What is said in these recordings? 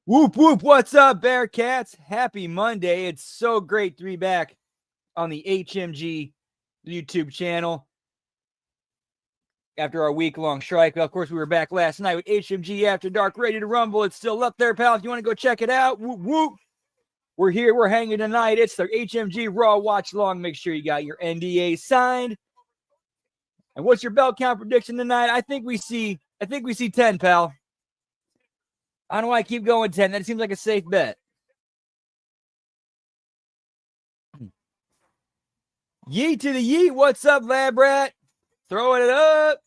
Whoop, whoop. What's up, Bearcats? Happy Monday. It's so great to be back on the HMG YouTube channel after our week-long strike. Well, of course, we were back last night with HMG After Dark, ready to rumble. It's still up there, pal. If you want to go check it out, whoop, whoop. We're here. We're hanging tonight. It's the HMG Raw Watch-Along. Make sure you got your NDA signed. And what's your belt count prediction tonight? I think we see 10, pal. I don't know why I keep going 10. That seems like a safe bet. Yeet to the yeet. What's up, lab rat? Throwing it up.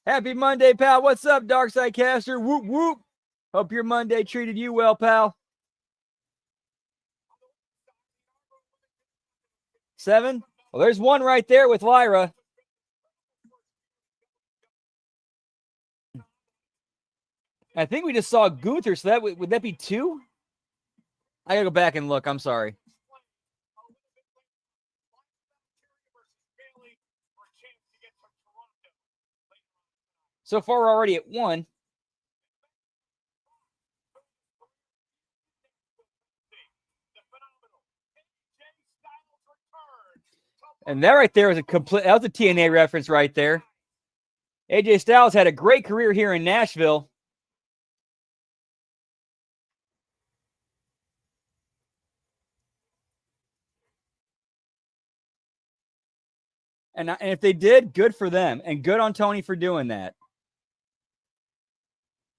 Happy Monday, pal. What's up, Darkside Caster? Whoop, whoop. Hope your Monday treated you well, pal. 7? Well, there's one right there with Lyra. I think we just saw Gunther, so that would that be 2? I gotta go back and look. I'm sorry. So far, we're already at 1. And that right there was that was a TNA reference right there. AJ Styles had a great career here in Nashville. And if they did, good for them. And good on Tony for doing that.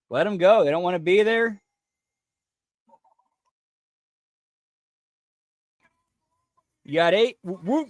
Let them go. They don't want to be there. You got 8. Whoop, whoop.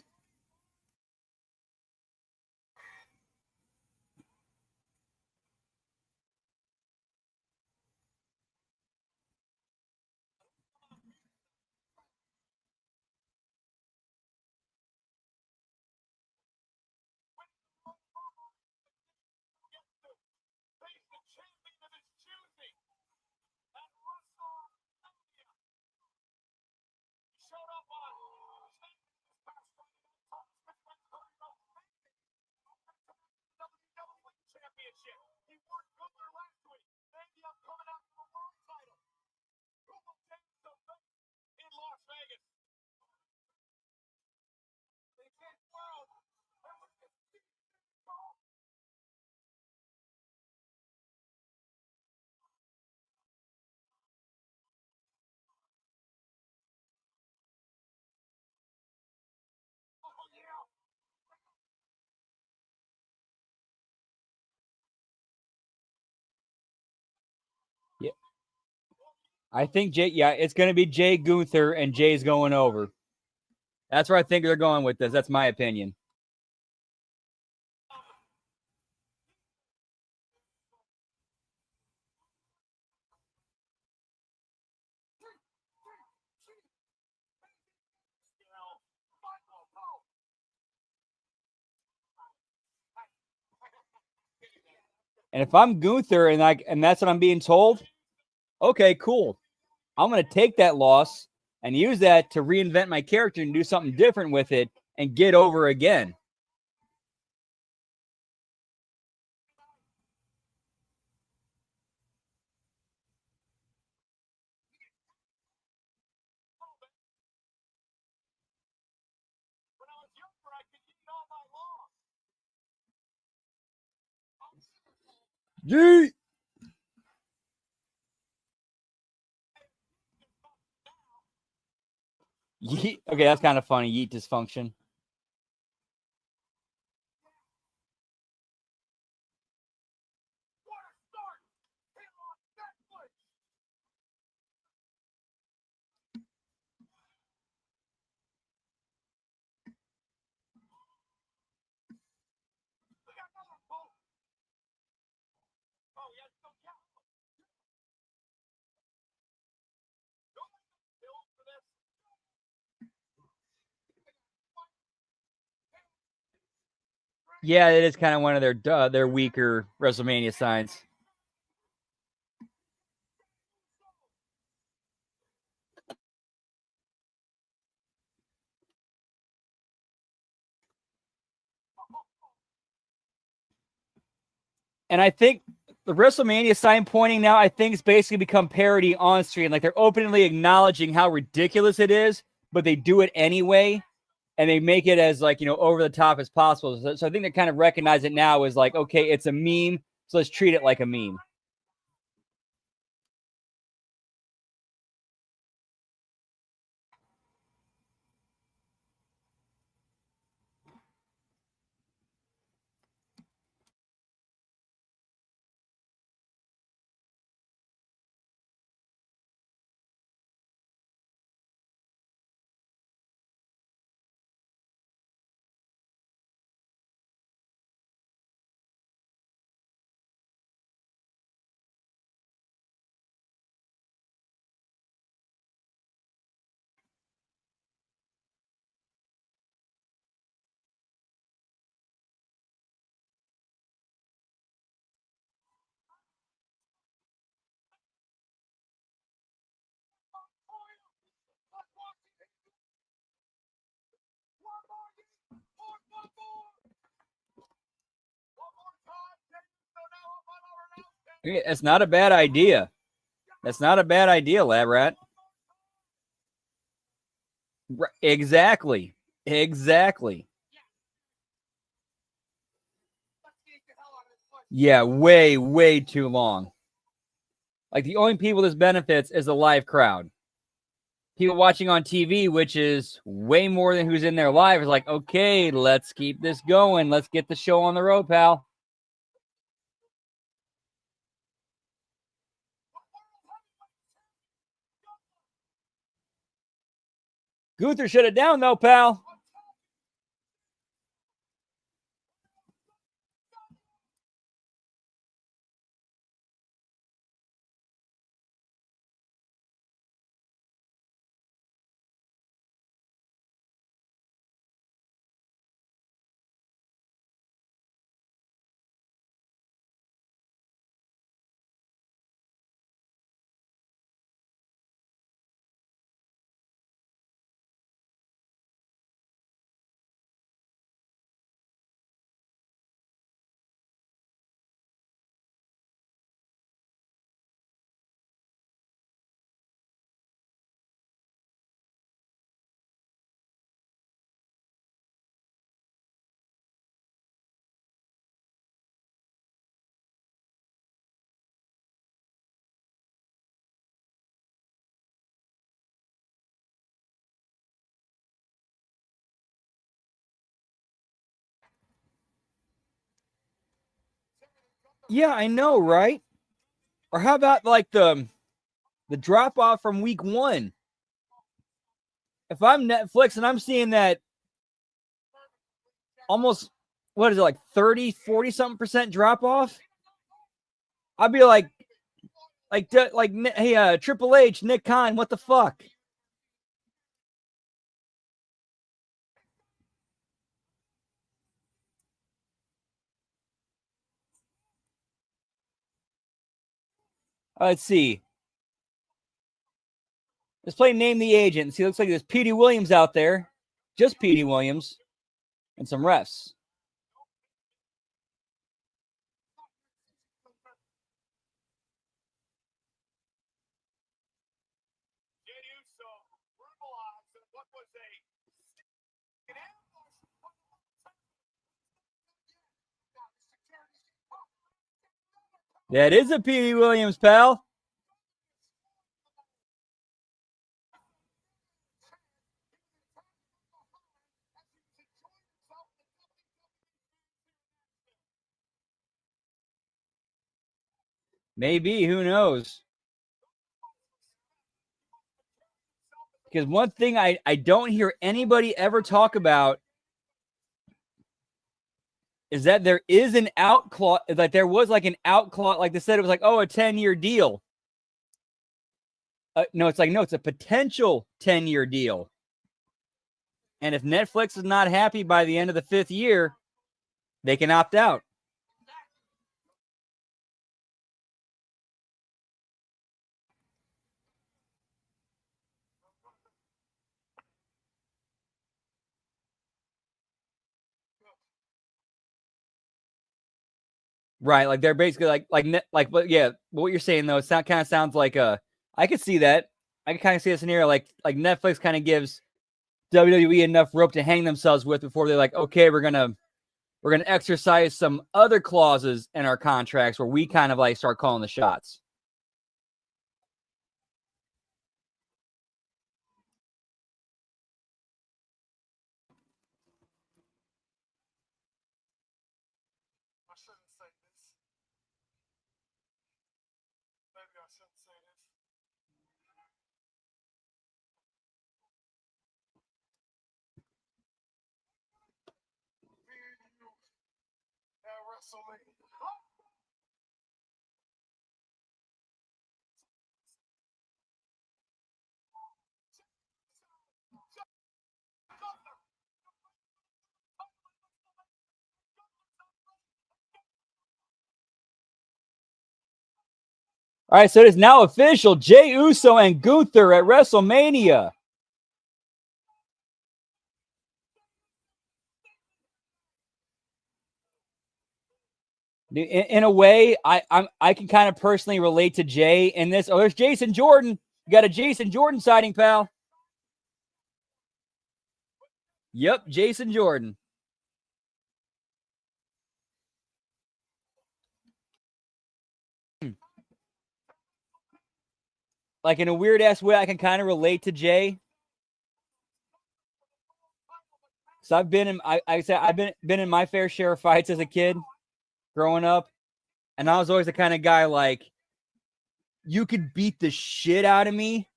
Yeah. I think it's going to be Jay Gunther, and Jay's going over. That's where I think they're going with this. That's my opinion. And if I'm Gunther and that's what I'm being told, okay, cool. I'm going to take that loss and use that to reinvent my character and do something different with it and get over again. Yeet. Yeet. Okay, that's kind of funny. Yeet dysfunction. Yeah, it is kind of one of their weaker WrestleMania signs. And I think the WrestleMania sign pointing now, I think, it's basically become parody on screen. Like they're openly acknowledging how ridiculous it is, but they do it anyway, and they make it as like, you know, over the top as possible. So I think they kind of recognize it now as like, okay, it's a meme, so let's treat it like a meme. It's not a bad idea. That's not a bad idea, Lab Rat. Exactly. Exactly. Yeah, way, way too long. Like the only people this benefits is the live crowd. People watching on TV, which is way more than who's in there live, is like, okay, let's keep this going. Let's get the show on the road, pal. Gunther shut it down, though, pal. Yeah, I know, right? Or how about like the drop off from week one? If I'm Netflix and I'm seeing that almost, what is it, like 30, 40 something percent drop off, I'd be like, hey, Triple H, Nick Khan, what the fuck? Let's see. Let's play Name the Agent. See, it looks like there's Petey Williams out there. Just Petey Williams and some refs. That is a Petey Williams, pal. Maybe, who knows? Because one thing I don't hear anybody ever talk about is that there is an out clause, like there was like an out clause, like they said it was like, oh, a 10-year deal. No, it's like, no, it's a potential 10-year deal. And if Netflix is not happy by the end of the 5th year, they can opt out. Right, like they're basically but yeah, what you're saying though, kind of sounds like I could see that. I could kind of see a scenario like Netflix kind of gives WWE enough rope to hang themselves with before they're like, okay, we're gonna exercise some other clauses in our contracts where we kind of like start calling the shots. All right, so it is now official. Jey Uso and Gunther at WrestleMania. In a way, I can kind of personally relate to Jay in this. Oh, there's Jason Jordan. You got a Jason Jordan sighting, pal. Yep, Jason Jordan. Like in a weird ass way, I can kind of relate to Jay. So I've been in, I said I've been in my fair share of fights as a kid, growing up, and I was always the kind of guy like, you could beat the shit out of me,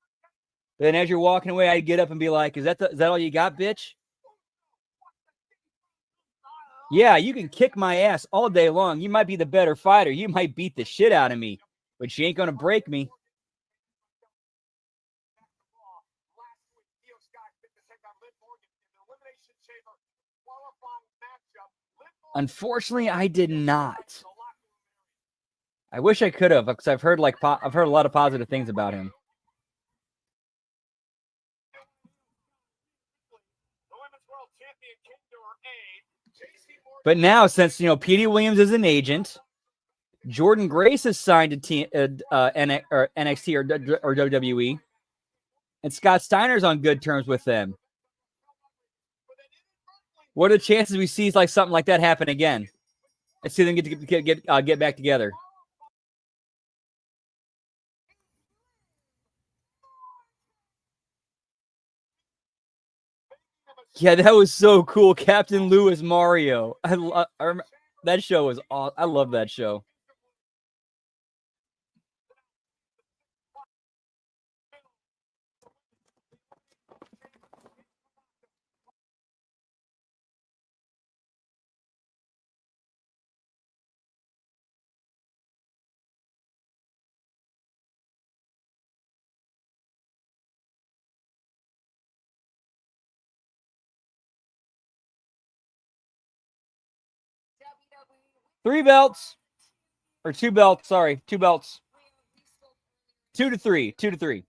but then as you're walking away, I'd get up and be like, is that all you got, bitch? Yeah, you can kick my ass all day long. You might be the better fighter. You might beat the shit out of me, but you ain't gonna break me. Unfortunately, I did not. I wish I could have, because I've heard I've heard a lot of positive things about him. But now, since Petey Williams is an agent, Jordan Grace is signed to NXT or WWE, and Scott Steiner's on good terms with them. What are the chances we see like something like that happen again? Let's see them get back together. Yeah, that was so cool. Captain Lou Mario. That show was awesome. I love that show. Three belts. Or two belts, sorry. Two belts. 2 to 3. 2 to 3.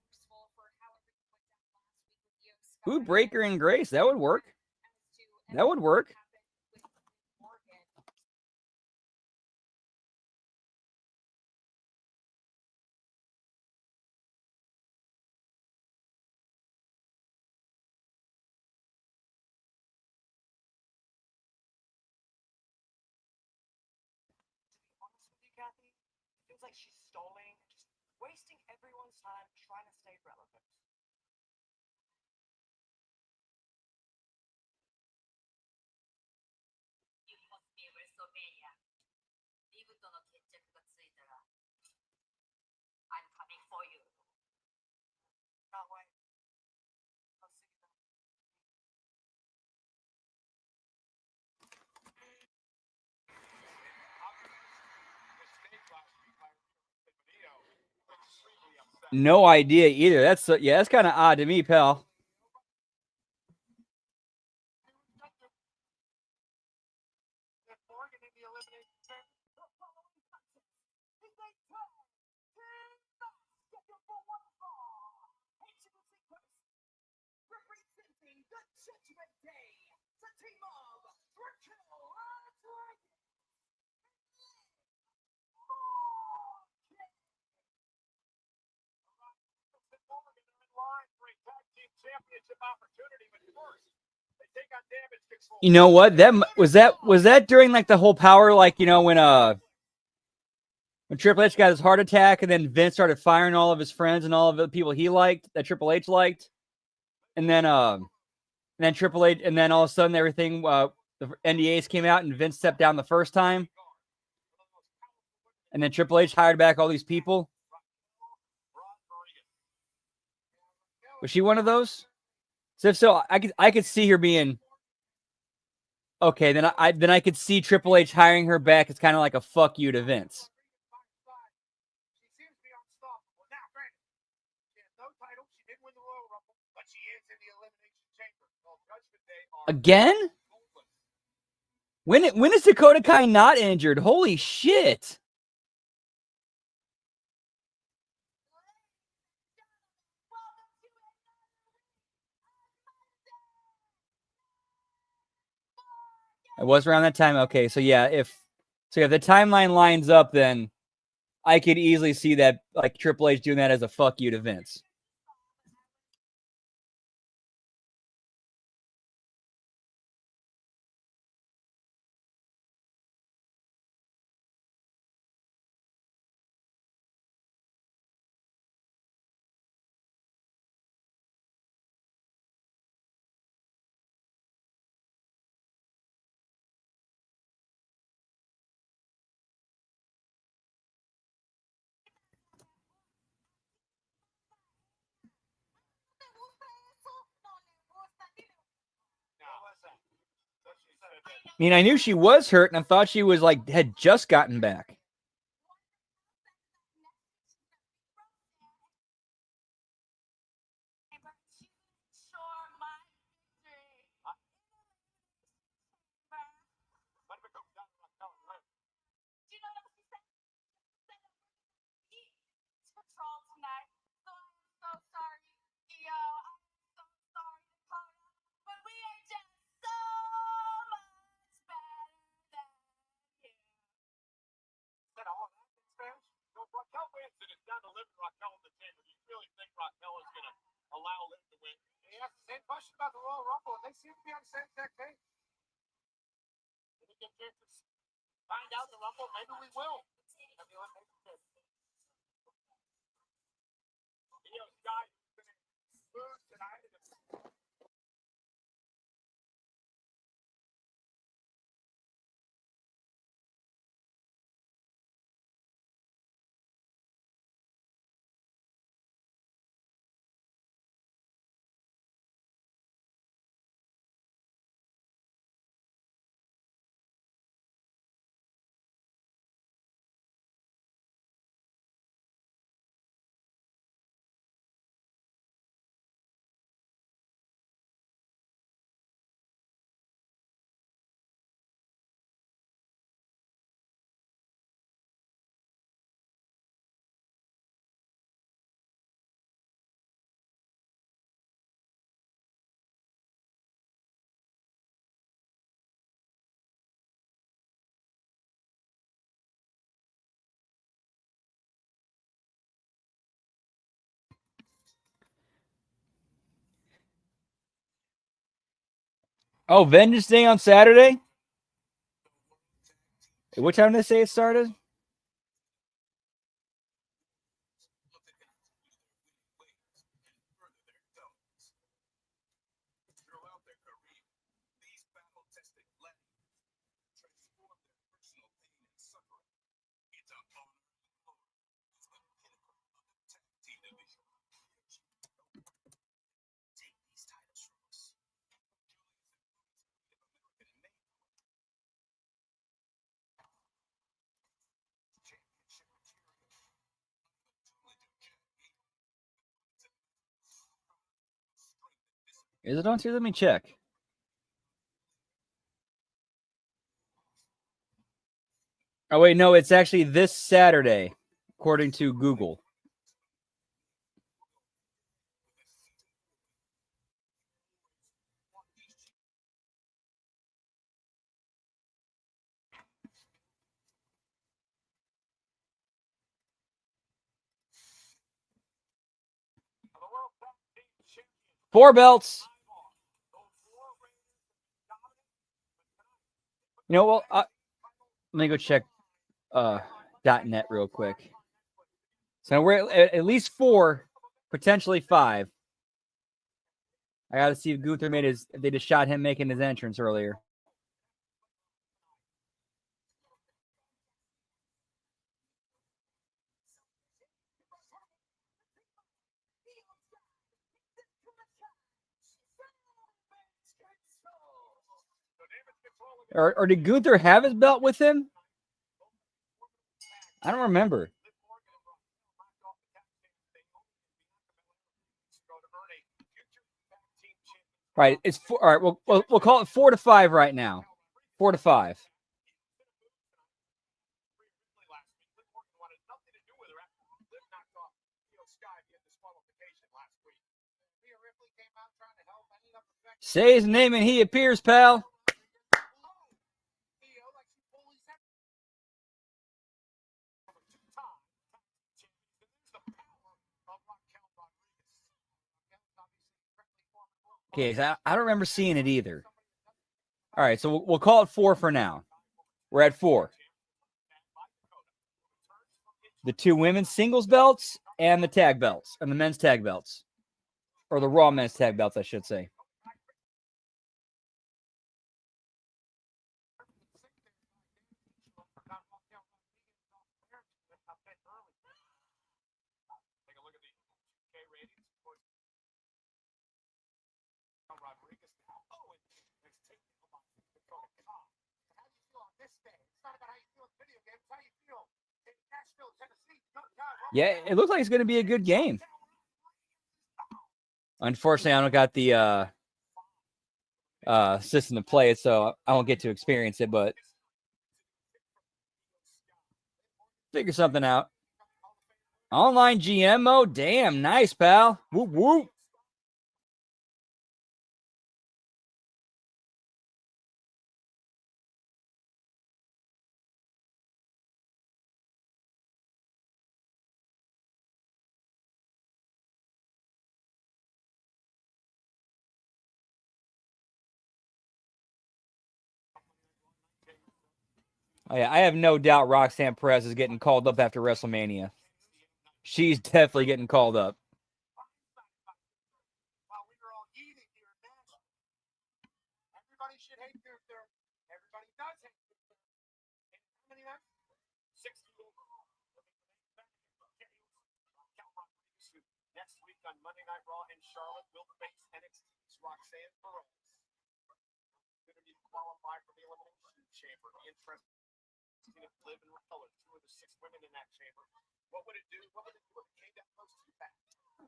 Ooh, Breaker and Grace. That would work. That would work. No idea either. That's kind of odd to me, pal. You know what? That during like the whole power, like, you know, when Triple H got his heart attack and then Vince started firing all of his friends and all of the people he liked that Triple H liked, and then Triple H, and then all of a sudden everything, the NDAs came out and Vince stepped down the first time, and then Triple H hired back all these people. Was she one of those? So if so, I could see her being okay. Then I could see Triple H hiring her back as kind of like a fuck you to Vince. Again? When is Dakota Kai not injured? Holy shit! It was around that time. Okay, so yeah, if the timeline lines up, then I could easily see that, like, Triple H doing that as a fuck you to Vince. I mean, I knew she was hurt, and I thought she was like had just gotten back. Oh, Vengeance Day on Saturday? What time did they say it started? Is it on Tuesday? Let me check. Oh wait, no, it's actually this Saturday, according to Google. 4 belts. You know, well, let me go check .net real quick. So we're at least 4, potentially 5. I got to see if Gunther made his. If they just shot him making his entrance earlier. Or did Gunther have his belt with him? I don't remember. Right, it's 4. All right, we'll call it 4 to 5 right now. 4 to 5. Say his name and he appears, pal. Okay, so I don't remember seeing it either. All right, so we'll call it 4 for now. We're at 4. The 2 women's singles belts and the tag belts and the men's tag belts. Or the Raw men's tag belts, I should say. Yeah, it looks like it's going to be a good game. Unfortunately, I don't got the system to play it, so I won't get to experience it, but figure something out. Online GMO, damn, nice, pal. Whoop, whoop. Oh, yeah, I have no doubt Roxanne Perez is getting called up after WrestleMania. She's definitely getting called up. Next week on Monday Night Raw in Charlotte will face NXT's Roxanne Perez. Going to be qualified for the Elimination Chamber. Interesting to live and color. 2 of the 6 women in that chamber. What would it do? What would it do if it came down close to that?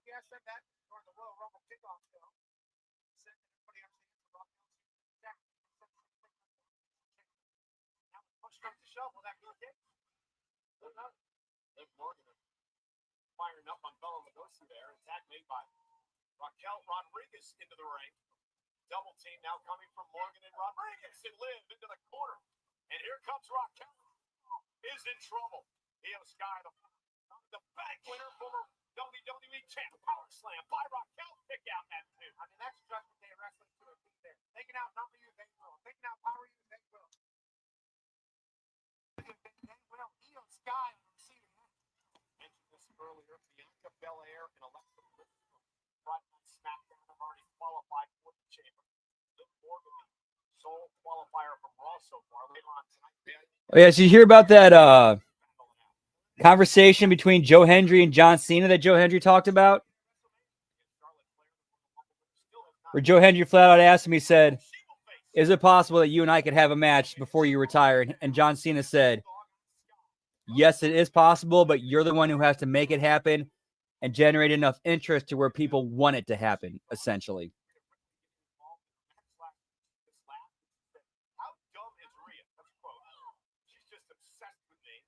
Yeah, I said that during the Royal Rumble kickoff show. Said that everybody understands the Rock now push comes to shove. Will that be okay? Liv Morgan firing up on Bella Lugosi there. Attack made by Raquel Rodriguez into the ring. Double team now coming from Morgan and Rodriguez and Liv into the corner. And here comes Raquel. Is in trouble. Io Sky, the bank winner, former WWE champ. Power slam by Raquel. Kick out at 2. I mean, that's just what they wrestling to a beat there. Taking out number you, they will. Taking out power you, they will. Io Sky on the receiving end. Mentioned this earlier. Bianca Belair and Alexa Bliss from SmackDown have already qualified for the chamber. Liv Morgan, sole qualifier from Raw so far. Later on tonight. Oh, yeah, so you hear about that conversation between Joe Hendry and John Cena that Joe Hendry talked about? Where Joe Hendry flat out asked him, he said, is it possible that you and I could have a match before you retire? And John Cena said, yes, it is possible, but you're the one who has to make it happen and generate enough interest to where people want it to happen, essentially.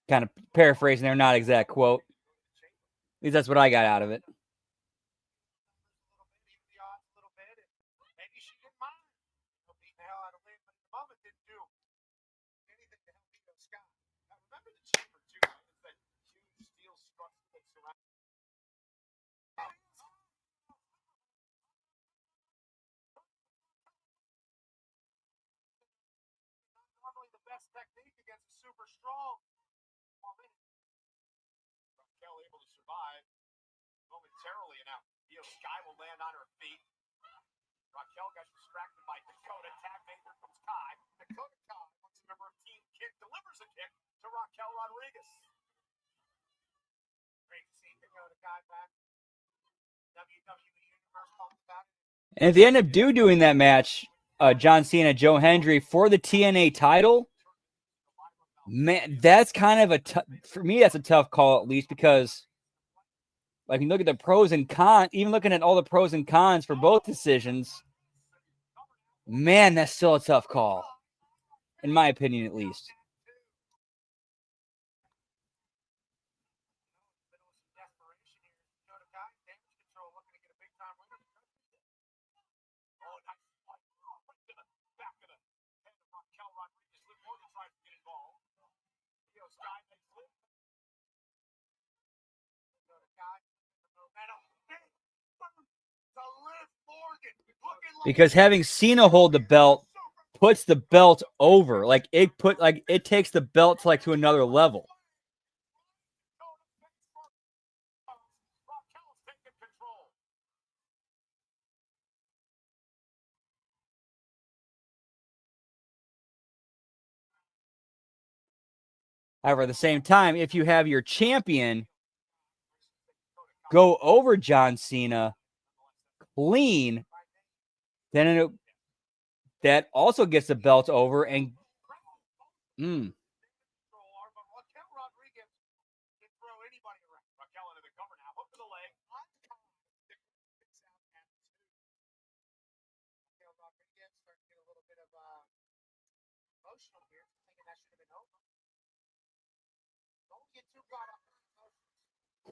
Kind of paraphrasing there, not exact quote. At least that's what I got out of it. best technique against a super strong. Raquel able to survive momentarily, and now Io Sky will land on her feet. Raquel got distracted by Dakota. Tag made, here comes Kai. Dakota Kai, once a member of Team Kick, delivers a kick to Raquel Rodriguez. Great to see Dakota Kai back. WWE Universe pumped about it. And if they end up doing that match, John Cena, Joe Hendry for the TNA title, man, that's kind of for me, that's a tough call, at least because, like, you look at the pros and cons, even looking at all the pros and cons for both decisions, man, that's still a tough call, in my opinion, at least. Because having Cena hold the belt puts the belt over. Like it takes the belt to another level. However, at the same time, if you have your champion go over John Cena clean, then that also gets the belt over and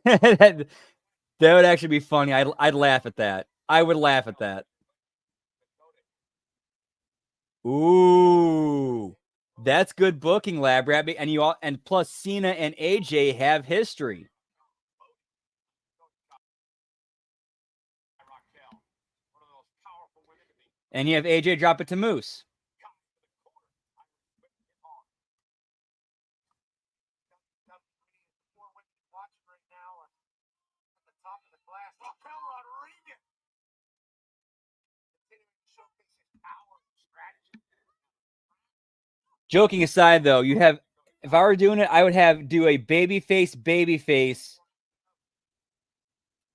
that would actually be funny. I'd laugh at that. I would laugh at that. Ooh, that's good booking, Lab Rabbit. And plus Cena and AJ have history. And you have AJ drop it to Moose. Joking aside, though, if I were doing it, I would do a babyface.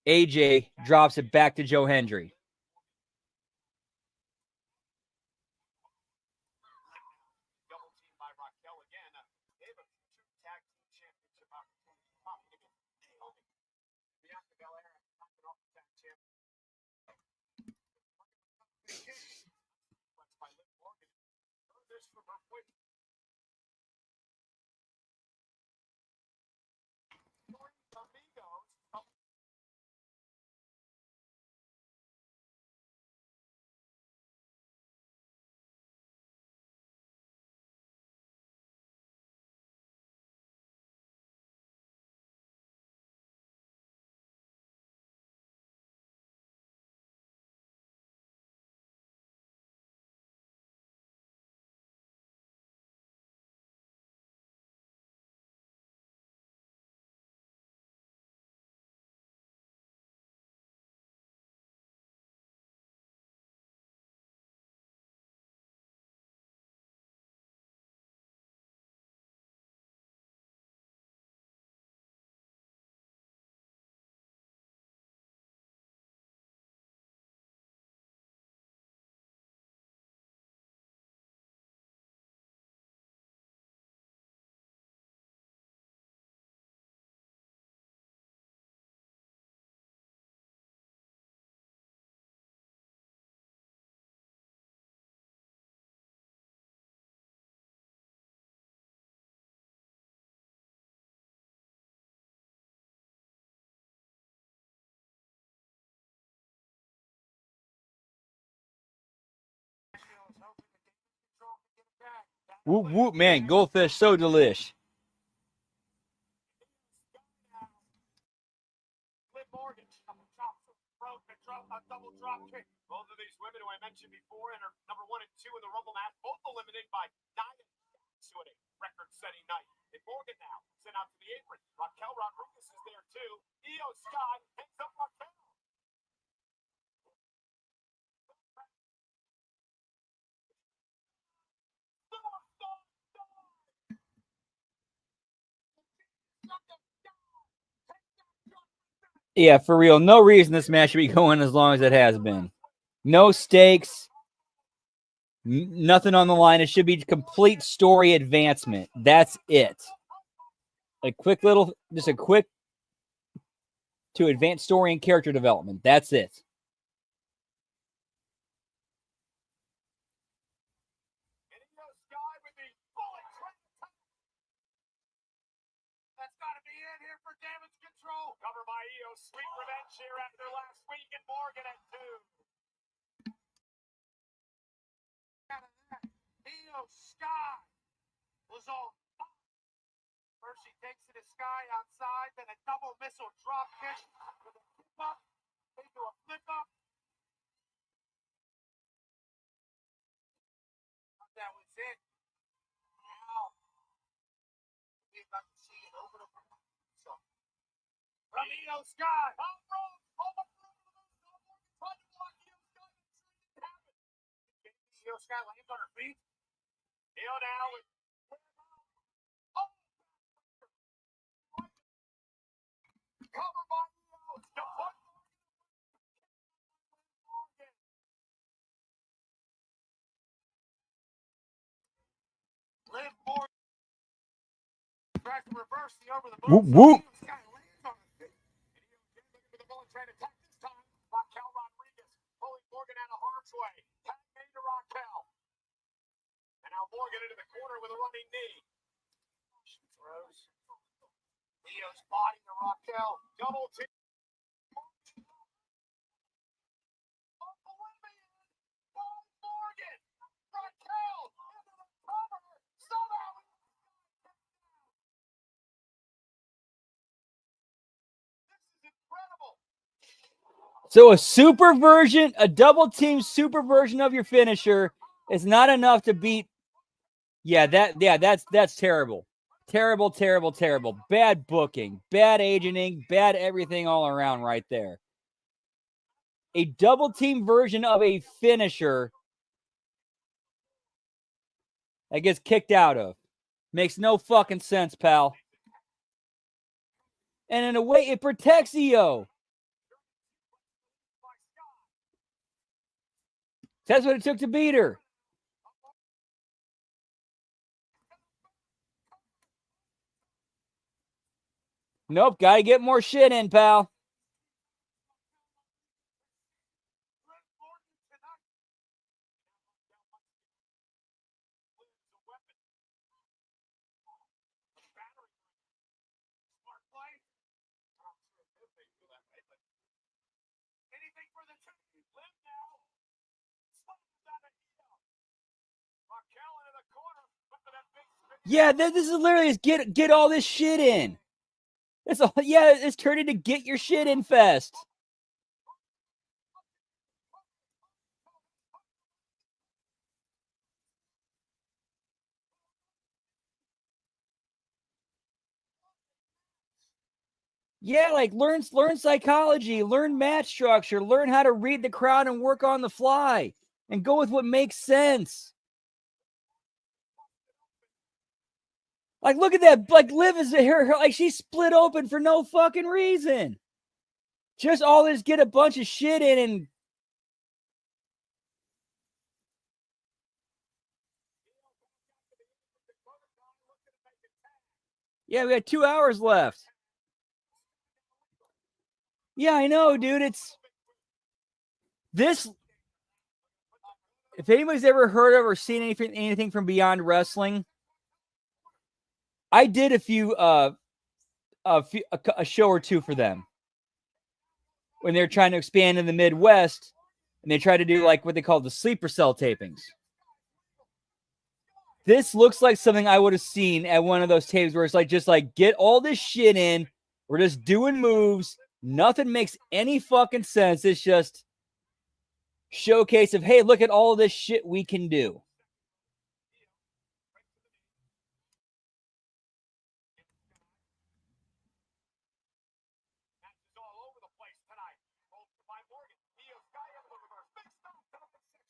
AJ drops it back to Joe Hendry. Whoop, whoop, man. Goldfish, so delish. Double drop kick. Both of these women who I mentioned before and are number 1 and 2 in the Rumble match, both eliminated by Nia Jax, to a record-setting night. And Morgan now sent out to the apron. Raquel Rodriguez is there too. Io Sky hangs up Raquel. Yeah, for real. No reason this match should be going as long as it has been. No stakes. Nothing on the line. It should be complete story advancement. That's it. A quick to advance story and character development. That's it. That's got to be it here for Damage Control. Covered by Io. Sweet revenge here after last week, and Morgan at 2. Io Sky was on fire. First she takes it to Sky outside, then a double missile drop kick with a flip up into a flip up. That was it. Now we're about to see it over the from Io Sky. Out road. Tried to block Io Sky. It didn't happen. Io Sky lands on her feet. Io now with cover by Io. Liv Morgan tries to reverse the over the Whoop, whoop. Sky lands on her feet. And Io again looking for the ball and trying to attack this time. Raquel Rodriguez pulling Morgan out of harm's way. Tag made to Raquel. And now Morgan into the corner with a running knee. She throws. Io's body to Raquel. Double team. Morgan. Raquel into the cover. Somehow. This is incredible. So a double team super version of your finisher is not enough to beat. That's terrible. Terrible. Bad booking, bad agenting, bad everything all around right there. A double team version of a finisher that gets kicked out of. Makes no fucking sense, pal. And in a way, it protects Io. That's what it took to beat her. Nope, gotta get more shit in, pal. Anything for the two. Liv now. Slams out of Io. Raquel into the corner. Look at that big spin. Yeah, this is literally just get all this shit in. It's turned into get your shit in fest. Yeah, like learn psychology, learn match structure, learn how to read the crowd and work on the fly, and go with what makes sense. Like, look at that. Like, Liv is her like she's split open for no fucking reason. Just all this get a bunch of shit in and. Yeah, we got 2 hours left. Yeah, I know, dude. It's this. If anybody's ever heard of or seen anything from Beyond Wrestling, I did a show or two for them when they're trying to expand in the Midwest, and they try to do like what they call the sleeper cell tapings. This looks like something I would have seen at one of those tapes where it's like, just like, get all this shit in. We're just doing moves. Nothing makes any fucking sense. It's just showcase of, hey, look at all this shit we can do.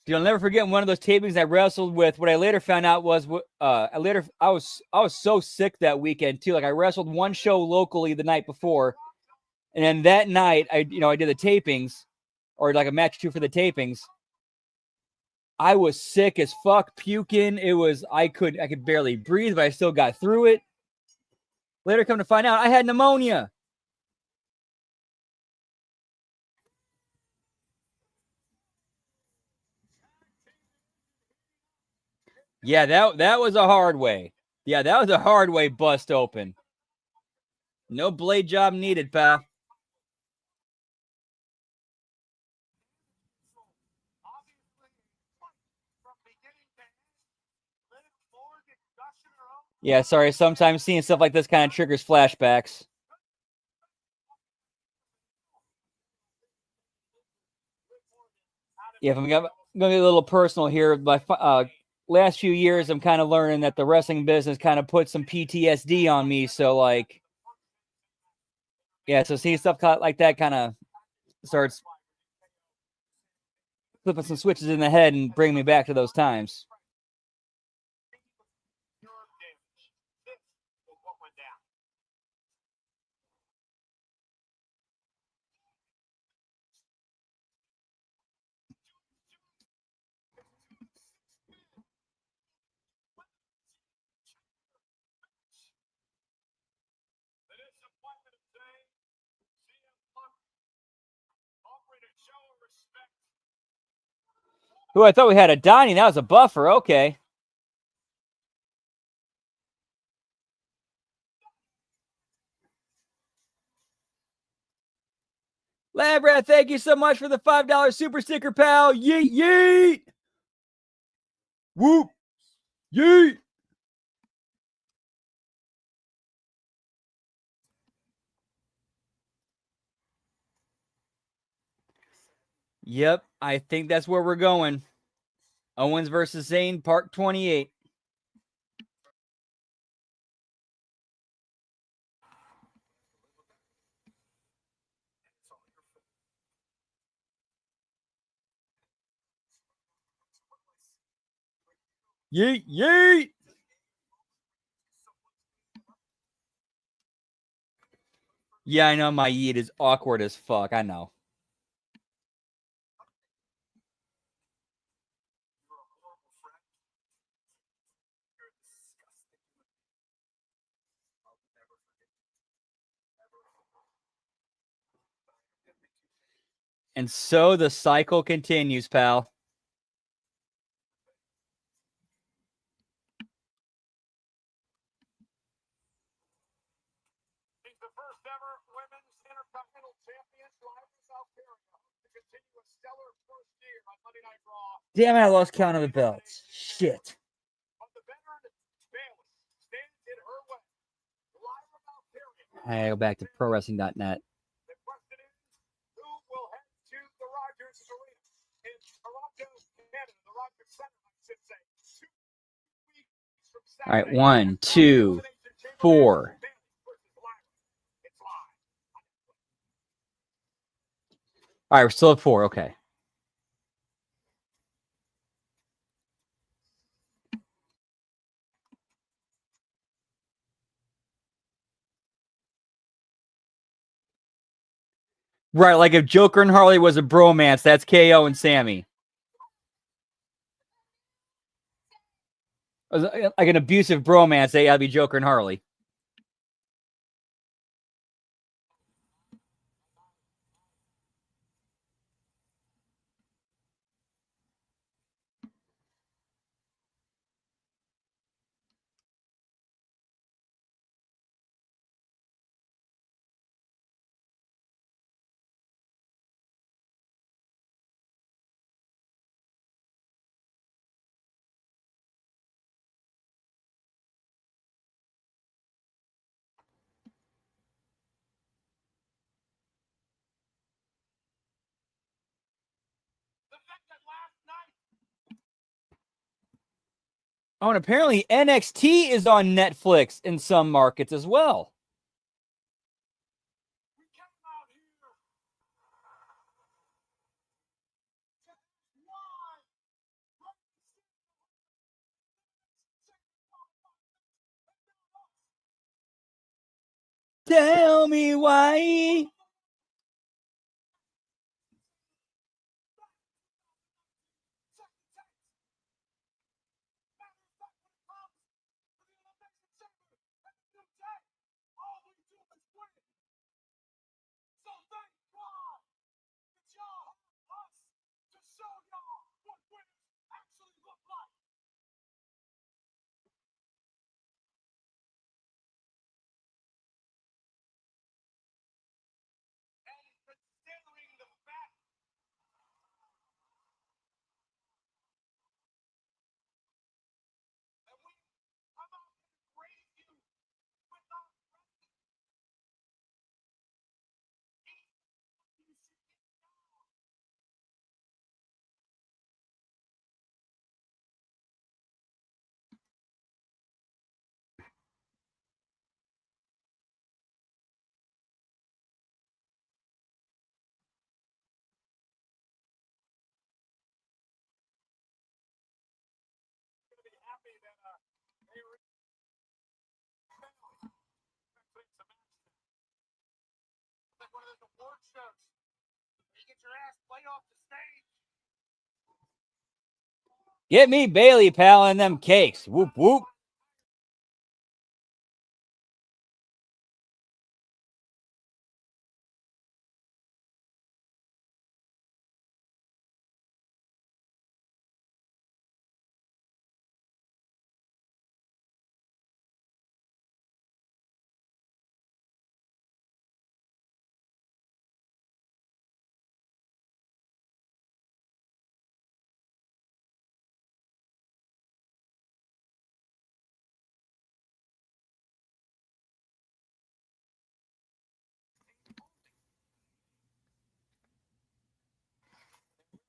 Dude, I'll never forget one of those tapings I wrestled with. What I later found out was I was so sick that weekend too. Like I wrestled one show locally the night before, and then that night I did the tapings, or like a match or two for the tapings. I was sick as fuck, puking. I could barely breathe, but I still got through it. Later, come to find out, I had pneumonia. Yeah, that was a hard way. Yeah, that was a hard way bust open. No blade job needed, pal. Yeah, sorry. Sometimes seeing stuff like this kind of triggers flashbacks. Yeah, if I'm going to be a little personal here, my last few years, I'm kind of learning that the wrestling business kind of put some PTSD on me. So, like, yeah, so seeing stuff like that kind of starts flipping some switches in the head and bringing me back to those times. Ooh, I thought we had a dining. That was a buffer. Okay. Lab Rat, thank you so much for the $5 super sticker, pal. Yeet, yeet. Whoop. Yeet. Yep, I think that's where we're going. Owens versus Zayn, part 28. Yeet, yeet. Yeah, I know my yeet is awkward as fuck. I know. And so the cycle continues, pal. He's the first ever women's intercontinental champion to ever South Carolina to continue a stellar first year on Monday Night Raw. Damn it, I lost count of the belts. Shit. But the veteran Bayless stands in her way. Live from Mount Period. I go back to prowrestling.net. The question is, who will head to the Rogers Arena in Toronto, Canada? The Rogers Center, I should say. 2 weeks from Saturday. All right, 1, 2, 4. All right, we're still at 4. Okay. Right, like if Joker and Harley was a bromance, that's KO and Sammy. Like an abusive bromance, they gotta be Joker and Harley. Oh, and apparently NXT is on Netflix in some markets as well. Tell me why. Get me Bailey, pal, and them cakes. Whoop, whoop.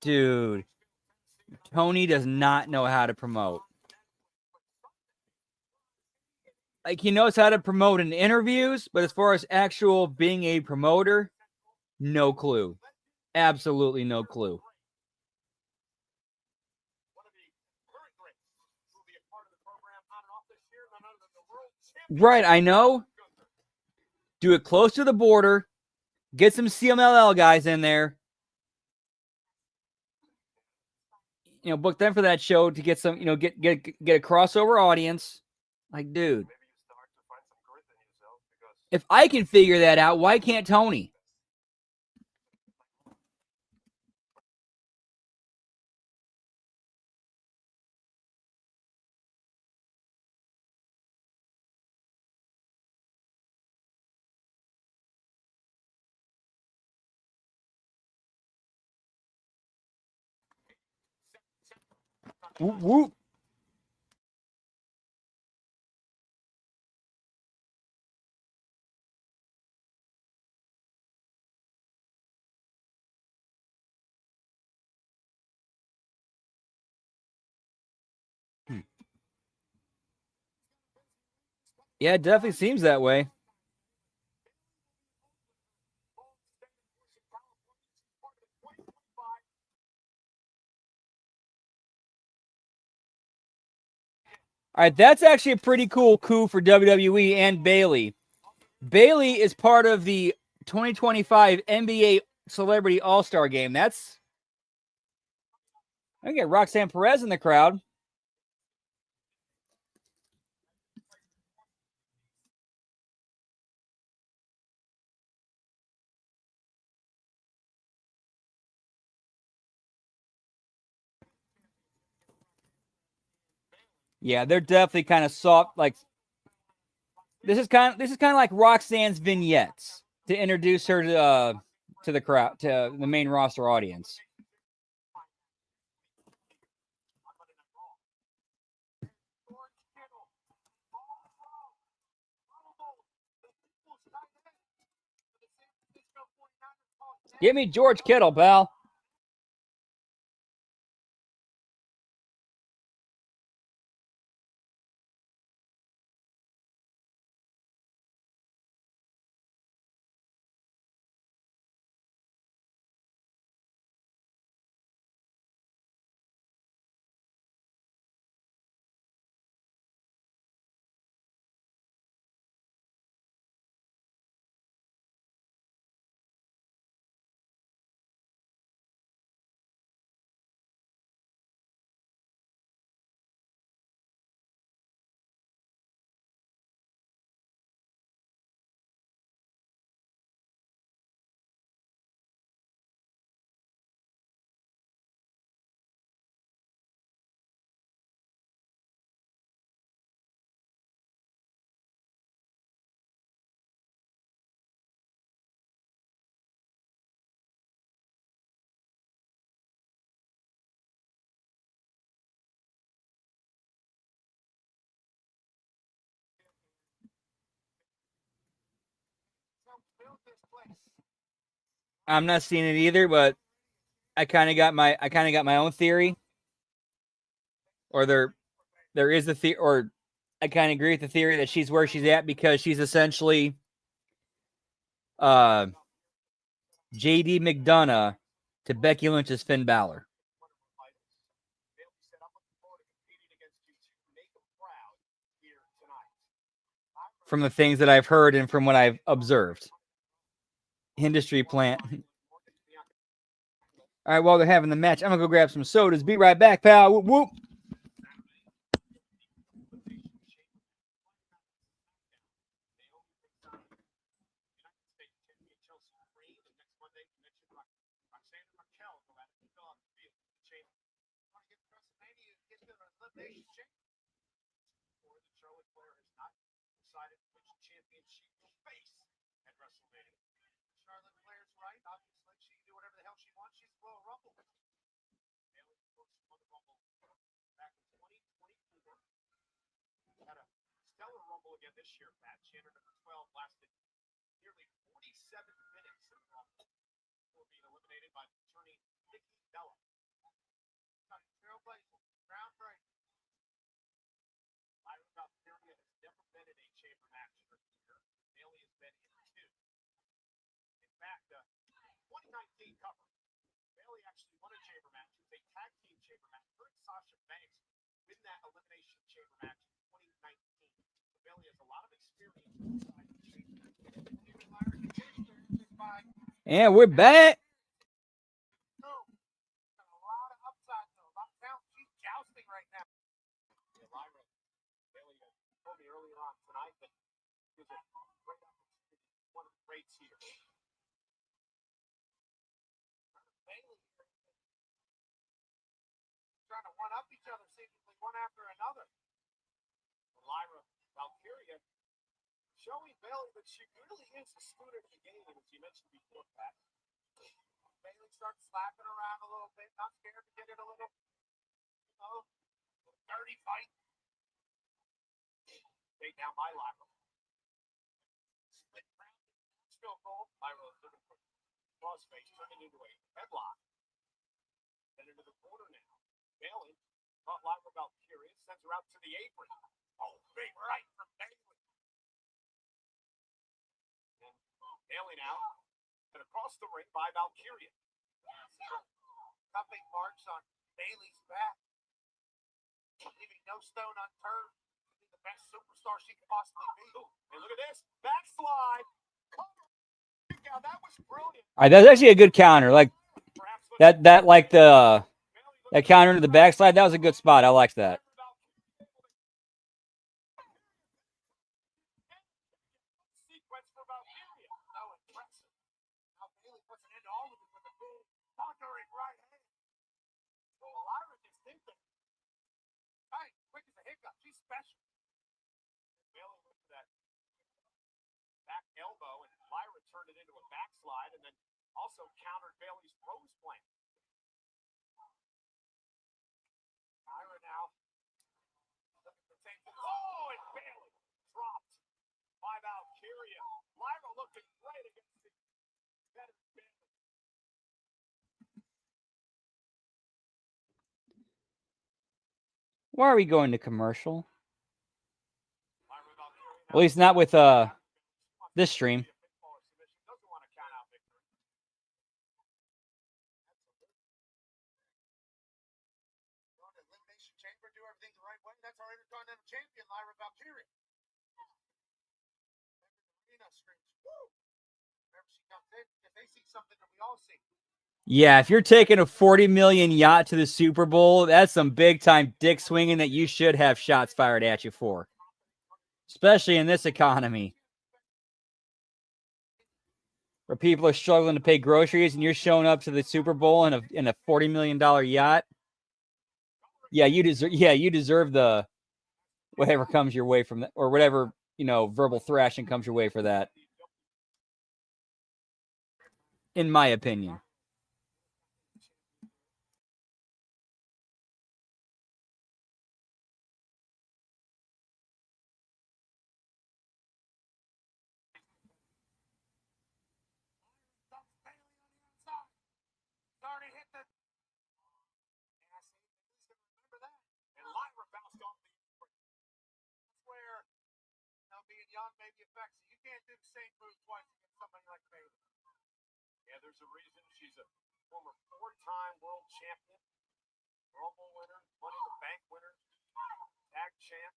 Dude, Tony does not know how to promote. Like, he knows how to promote in interviews, but as far as actual being a promoter, no clue. Absolutely no clue. Right, I know. Do it close to the border. Get some CMLL guys in there. You know, book them for that show to get some, you know, get a crossover audience. Like, dude, if I can figure that out, why can't Tony? Whoop, whoop. Yeah, it definitely seems that way. All right, that's actually a pretty cool coup for WWE and Bailey. Bailey is part of the 2025 NBA Celebrity All-Star Game. That's I get Roxanne Perez in the crowd. Yeah, they're definitely kind of soft. Like, this is kind of like Roxanne's vignettes to introduce her to the crowd, to the main roster audience. Give me George Kittle, pal. I'm not seeing it either, but I kind of got my own theory, or there is a theory, or I kind of agree with the theory that she's where she's at because she's essentially JD McDonough to Becky Lynch's Finn Balor. From the things that I've heard and from what I've observed. Industry plant. All right, while they're having the match, I'm going to go grab some sodas. Be right back, pal. Whoop, whoop. Again this year, Pat. Chandler number 12 lasted nearly 47 minutes before being eliminated by attorney Nikki Bella. Trailblazer, groundbreaking. Lyra Valkyria has never been in a chamber match in her career. Bayley has been in 2. In fact, 2019 cover. Bayley actually won a chamber match. It was a tag team chamber match. Her and Sasha Banks win that elimination chamber match in 2019. So Bayley has a lot of experience inside the chamber. And we're back. Earlier on tonight that he was a great opportunity, one of the greats here. Bayley trying to one up each other, seemingly one after another. Lyra Valkyria showing Bayley that she really is a student of the game, as you mentioned before, Pat. Bayley starts slapping around a little bit, not scared to get it a little, dirty fight. Take down by Lyra. Split round, still goal. Lyra looking for crossface, turning into a headlock. Then into the corner now. Bayley brought Lyra Valkyria, sends her out to the apron. Oh, big right from Bayley. And Bayley now, and across the ring by Valkyria. Cupping marks on Bayley's back. Leaving no stone unturned. The best superstar she could possibly be. And look at this. Backslide. Now, that was brilliant. All right, that's actually a good counter. Like that like that counter into the backslide, that was a good spot. I liked that. Sequence for Valkyria. So impressive. Now Bayley puts an end to all of it with a big conquering right hand. So Lyra just did that. Hey, quick as a hiccup. She's special. Bayley went for that back elbow, and Lyra turned it into a backslide, and then also countered Bayley's rose plant. Lyra now looking for same. Oh, and Bayley dropped by Valkyria. Lyra looking great against the better Bayley. Why are we going to commercial? At least not with this stream. That's our Intercontinental Champion, Lyra Valkyria. Arena screams, woo! Whenever she comes in, if they see something that we all see. Yeah, if you're taking a 40 million yacht to the Super Bowl, that's some big time dick swinging that you should have shots fired at you for. Especially in this economy, where people are struggling to pay groceries and you're showing up to the Super Bowl in a $40 million yacht. Yeah, you deserve the whatever comes your way from that, or whatever, verbal thrashing comes your way for that. In my opinion. young maybe affects it. You can't do the same move twice against somebody like Bayley. Yeah, there's a reason she's a former 4-time world champion, Rumble winner, Money in the Bank winner, tag champ.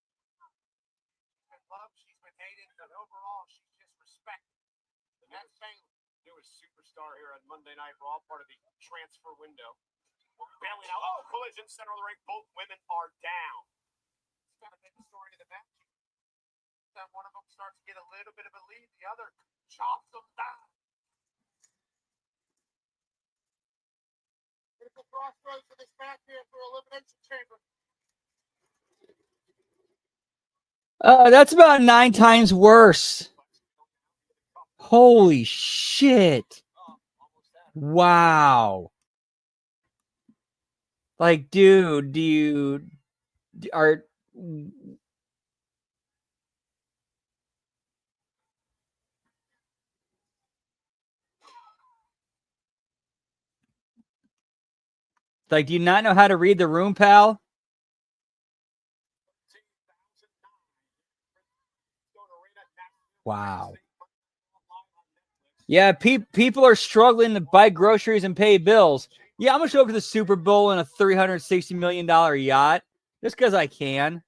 She's been loved, she's been hated, but overall she's just respected. And that's Bayley. Newest superstar here on Monday Night Raw, part of the transfer window. Bayley now, collision, center of the ring. Both women are down. It's kind of been the story of the match. Then one of them starts to get a little bit of a lead, the other chops them down. Critical crossroads for this match here for Elimination Chamber. That's about 9 times worse. Holy shit. Wow. Like, dude, are like, do you not know how to read the room, pal? Wow. Yeah, people are struggling to buy groceries and pay bills. Yeah, I'm gonna show up to the Super Bowl in a $360 million yacht just because I can.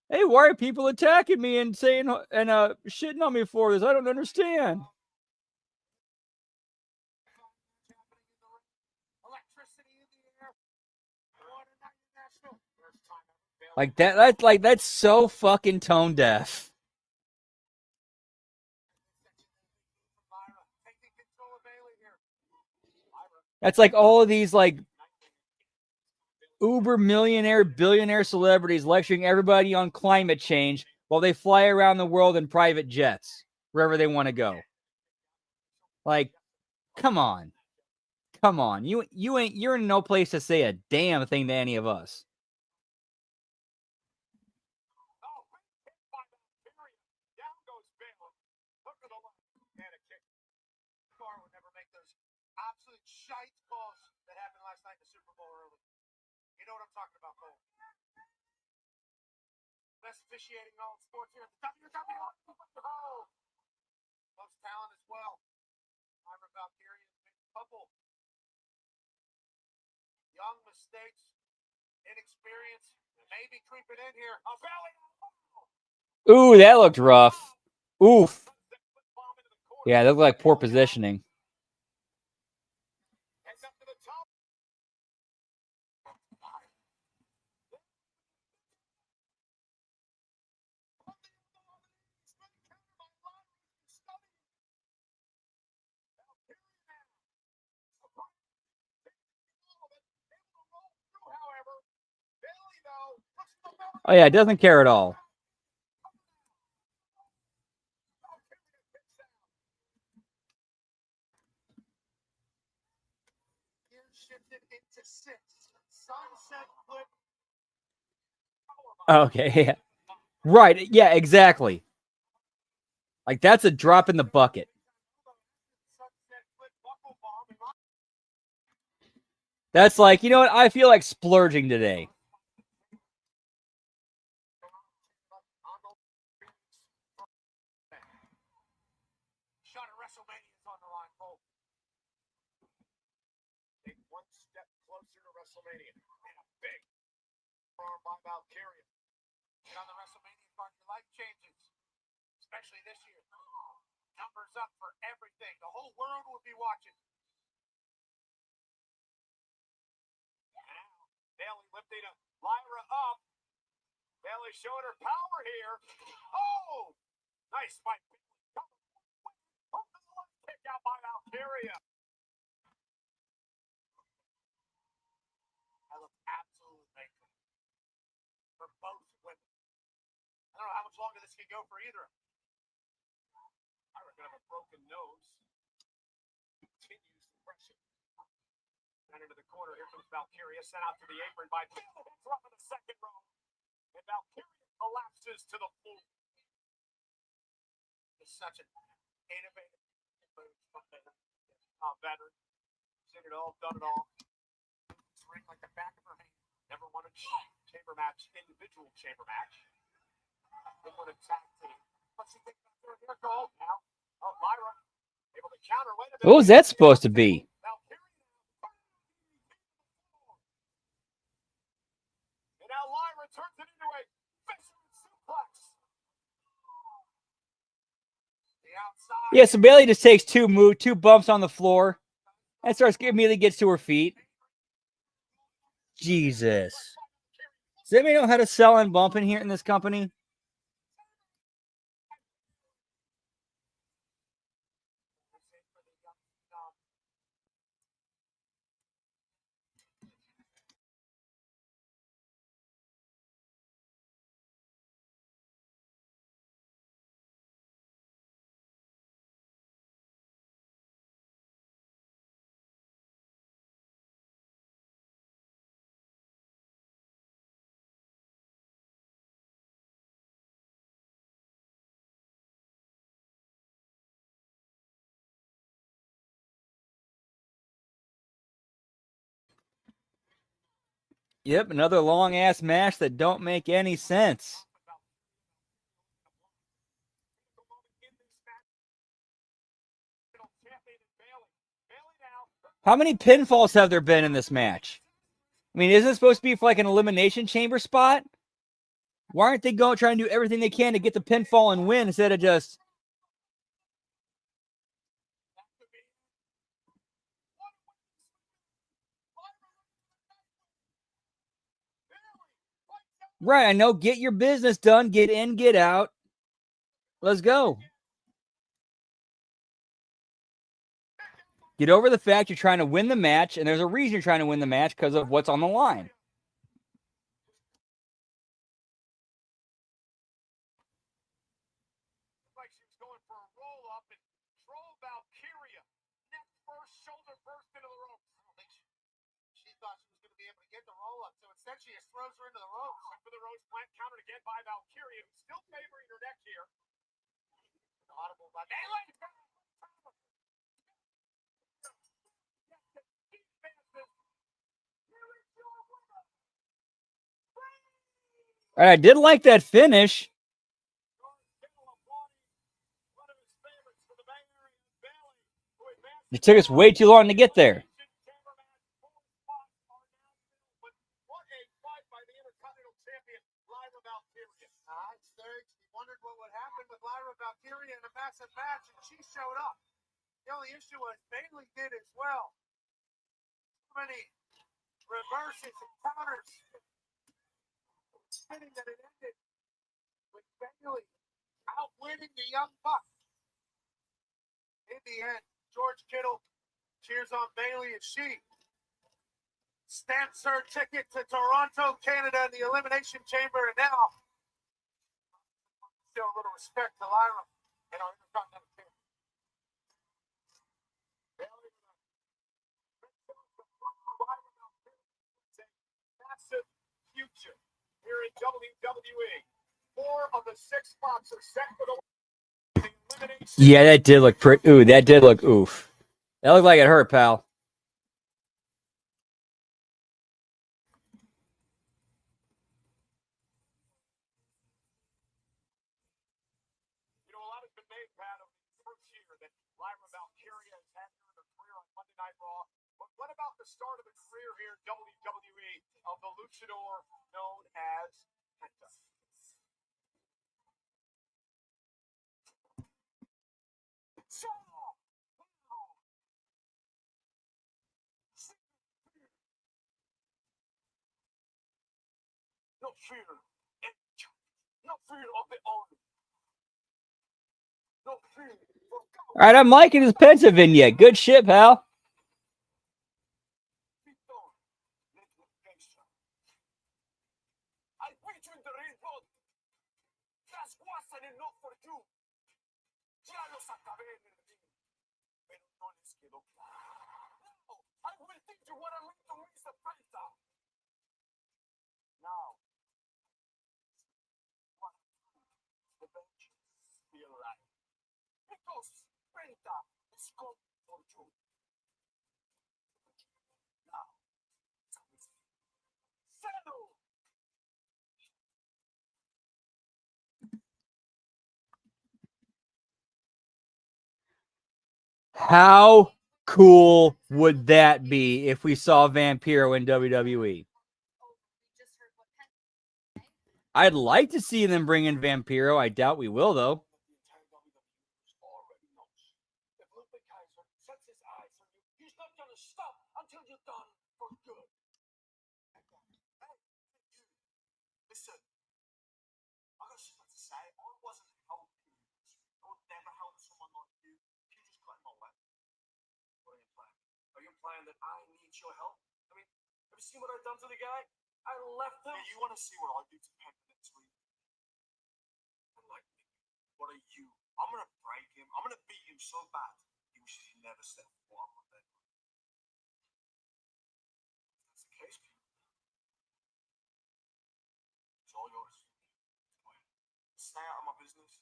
Hey, why are people attacking me and saying and shitting on me for this? I don't understand. Like that's so fucking tone deaf. That's like all of these like uber millionaire, billionaire celebrities lecturing everybody on climate change while they fly around the world in private jets wherever they want to go. Like, come on. Come on. You're in no place to say a damn thing to any of us. Absolute shite calls that happened last night in the Super Bowl early. You know what I'm talking about, Cole. Best officiating in all of sports here at the WWE. Most talent as well. Ira Valkyrie has made a couple young mistakes, inexperience, maybe creeping in here. A belly. Ooh, that looked rough. Oof. Yeah, that looked like poor positioning. Oh yeah, it doesn't care at all. Okay, yeah. Right, yeah, exactly. Like that's a drop in the bucket. That's like, you know what? I feel like splurging today. Shot at WrestleMania is on the line, Cole. Take one step closer to WrestleMania. And a big arm by Valkyria. Get on the WrestleMania card, your life changes. Especially this year. Numbers up for everything. The whole world will be watching. Now, Bayley lifting Lyra up. Bayley showing her power here. Oh! Nice fight. Kick out by Valkyria. I look absolutely thankful for both women. I don't know how much longer this can go for either. I reckon I have a broken nose. Continues the pressure. And into the corner. Here comes Valkyria. Sent out to the apron by Bayley. Drop in the second row. And Valkyria collapses to the floor. It's such an innovative move. Veteran. Seen it all, done it all. It's ring like the back of her hand. Never won a chamber match, individual chamber match. They want a tag team. But she thinks that's their goal now. Oh, Lyra able to counter. Wait a minute. What was that supposed to be? And now Lyra turns it into a fisherman suplex. The outside. Yeah, so Bailey just takes two bumps on the floor and immediately gets to her feet. Jesus. Does anybody know how to sell and bump in here in this company? Yep, another long ass match that don't make any sense. How many pinfalls have there been in this match? I mean, isn't it supposed to be for like an elimination chamber spot? Why aren't they trying to do everything they can to get the pinfall and win instead of just... Right, I know. Get your business done. Get in, get out. Let's go. Get over the fact you're trying to win the match, and there's a reason you're trying to win the match because of what's on the line. Like she was going for a roll up and troll Valkyria. Neck first, shoulder first into the ropes. I don't think she thought she was going to be able to get the roll up, so instead she just throws her into the ropes. Went for the rose plant, countered again by Valkyria, who's still favoring her neck here. Audible by Bailey. All right, I did like that finish. It took us way too long to get there. Wondered what would happen with Lyra Valkyria in a massive match, and she showed up. The only issue was Bailey did as well. So many reverses and counters. Fitting that it ended with Bailey outwinning the Young Bucks. In the end, George Kittle cheers on Bailey as she stamps her ticket to Toronto, Canada in the Elimination Chamber, and now show a little respect to Lyra and our Intercontinental Champion. Bailey massive future here in WWE. 4 of the 6 spots are set for the elimination. Yeah, that did look pretty. Ooh, that did look oof. That looked like it hurt, pal. You know, a lot has been made, Pat, of the first year that Lyra Valkyria has had during her career on Monday Night Raw. But what about the start of the career here in WWE of the luchador known as Penta? No fear. No fear of the own. No fear. All right, I'm liking his Penta vignette. Good shit, pal. I wait you in the ring, Lord. That's wasn't enough for you. Ya los acabé en el ring. Pero no les quedó claro. No, I will teach you what I learned to Mr. Penta. Now, what the bench feel like? Because Penta is coming for you. Now, settle. How cool would that be if we saw Vampiro in WWE? I'd like to see them bring in Vampiro. I doubt we will, though. Listen, I got something to say. I wasn't helping you. I would never help someone like you. You just cut my way. What are you playing? Are you implying that I need your help? I mean, have you seen what I've done to the guy? I left him. Yeah, you want to see what I do to Pep next week? I'm like, what are you? I'm gonna break him. I'm gonna beat him so bad. He wishes he never stepped foot on my bed. That's the case, Pete. It's all yours. Stay out of my business.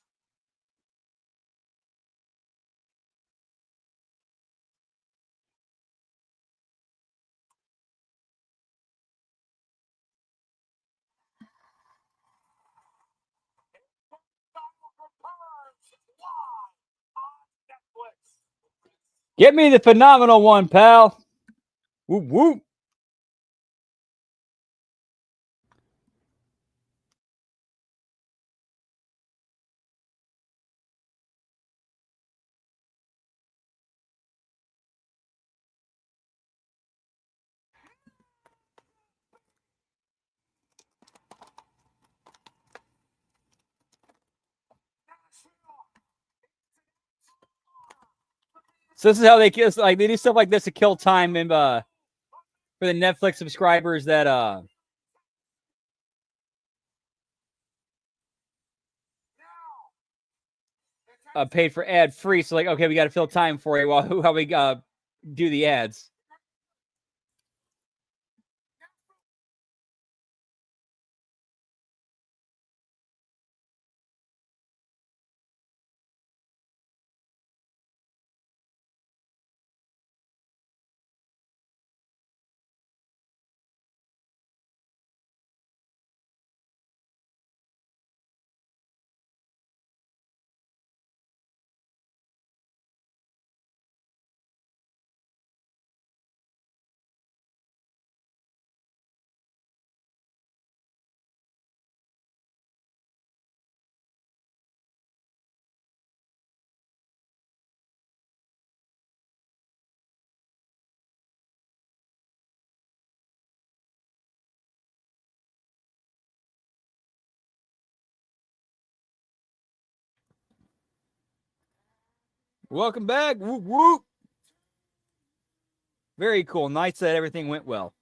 Get me the phenomenal one, pal. Whoop, whoop. So this is how they kill. Like they do stuff like this to kill time and for the Netflix subscribers that paid for ad free. So like, okay, we got to fill time for you while we do the ads. Welcome back. Whoop, whoop. Very cool. Nice that everything went well.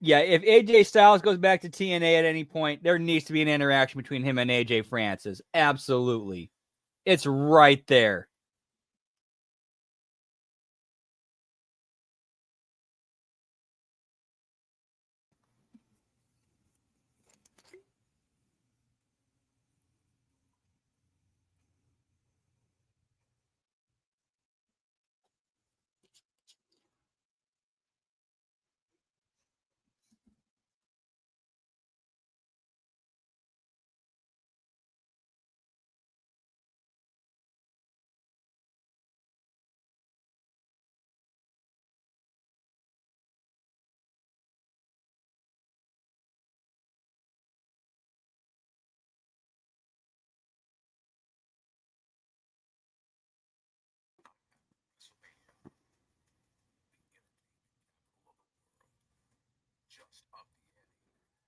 Yeah, if AJ Styles goes back to TNA at any point, there needs to be an interaction between him and AJ Francis. Absolutely. It's right there.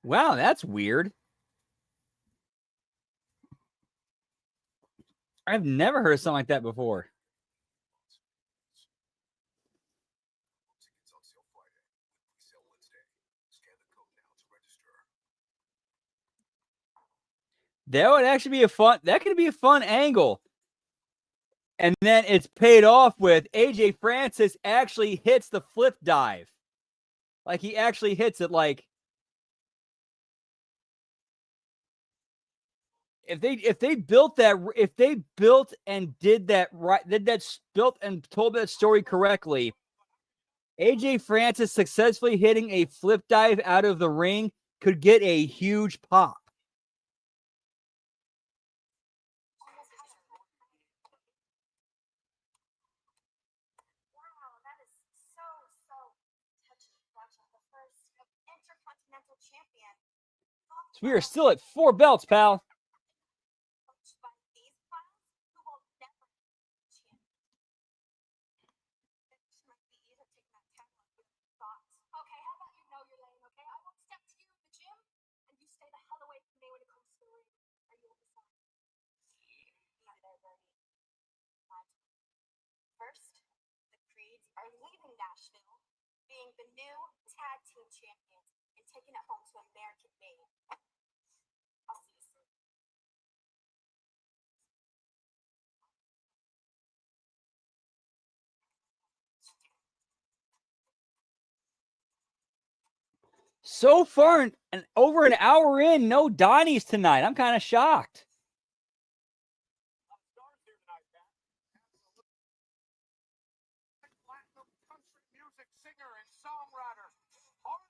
Wow, that's weird. I've never heard of something like that before. That would actually be a fun. That could be a fun angle. And then it's paid off with AJ Francis actually hits the flip dive. Like he actually hits it. Like if they built and did that right, built and told that story correctly, AJ Francis successfully hitting a flip dive out of the ring could get a huge pop. Wow, that is so touching. Watching the first Intercontinental Champion. So we are still at 4 belts, pal. Coached by these clowns who will never champion. This might be easier taking that tagline with thoughts. Okay, how about you know your lane, okay? I won't step to you in the gym, and you stay the hell away from me when it comes to the ring. Are you understand? Easy there, Bernie. First, the Creeds are leaving Nashville, being the new tag team champions, and taking it home to American made. I'll see you soon. So far, over an hour in, no Donnies tonight. I'm kind of shocked. Platinum country music singer and songwriter. Hardy,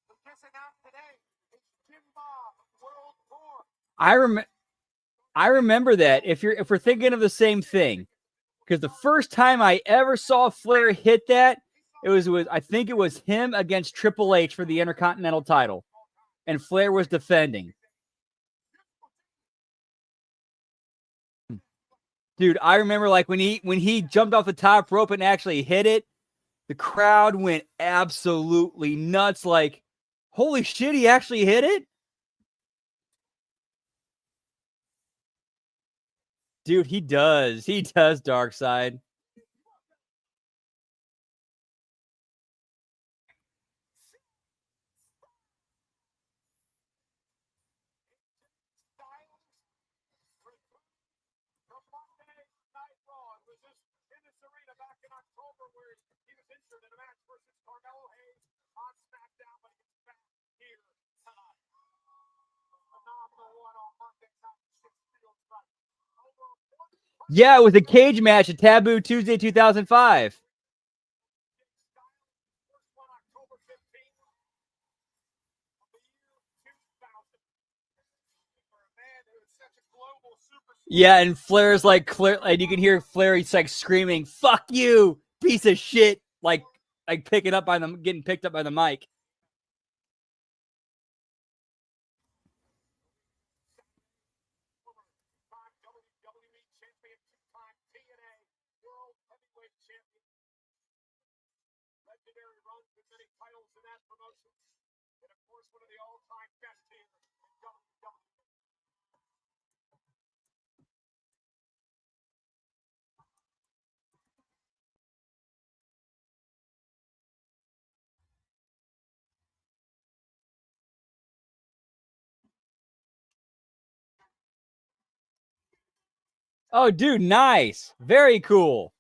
who's missing out today, is Jim Bob World Tour. I remember that. If we're thinking of the same thing, because the first time I ever saw Flair hit that, I think it was him against Triple H for the Intercontinental title, and Flair was defending. Dude, I remember like when he jumped off the top rope and actually hit it, the crowd went absolutely nuts. Like, holy shit, he actually hit it? Dude, he does. He does, Dark Side. Yeah, it was a cage match at Taboo Tuesday 2005. Yeah, and Flair's like clear, and you can hear Flair. He's like screaming, "Fuck you, piece of shit!" Like getting picked up by the mic. Legendary runs with many titles in that promotion. And of course, one of the all-time best here in WWE. Oh, dude, nice, very cool.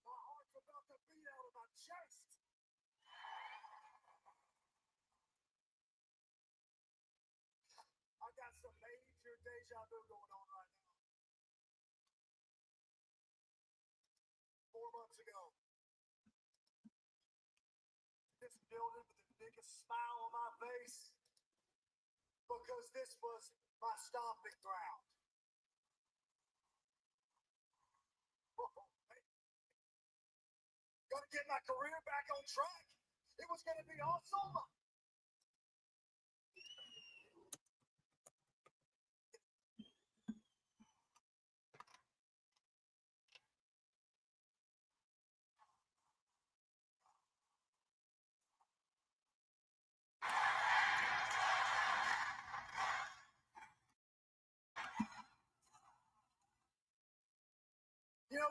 My heart's about to beat out of my chest. I got some major deja vu going on right now. 4 months ago, this building with the biggest smile on my face because this was my stomping ground. Gonna get my career back on track. It was gonna be awesome.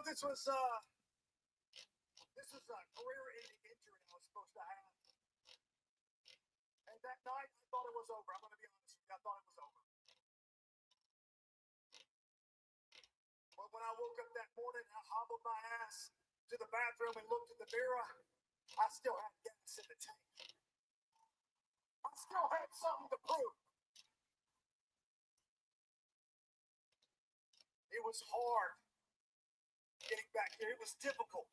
this was a career-ending injury I was supposed to have. And that night, I thought it was over. I'm going to be honest with you. I thought it was over. But when I woke up that morning, I hobbled my ass to the bathroom and looked in the mirror. I still had gas in the tank. I still had something to prove. It was hard getting back here. It was difficult.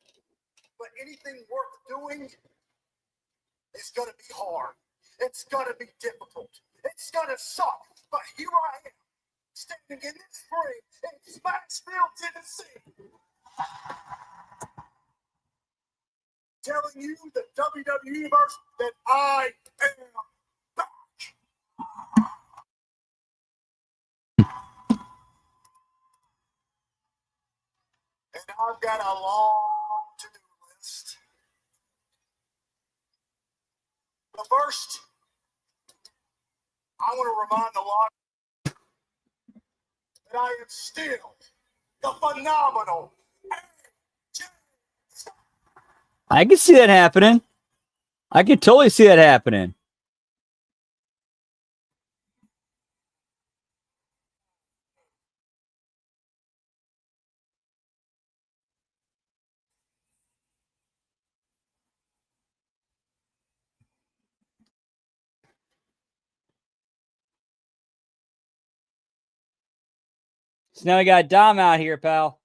But anything worth doing is going to be hard. It's going to be difficult. It's going to suck. But here I am, standing in this ring in Smashville, Tennessee, telling you, the WWE Universe, that I am back. And I've got a long to-do list. But first, I want to remind the lot that I am still the phenomenal HMG. I can see that happening. I can totally see that happening. So now we got Dom out here, pal.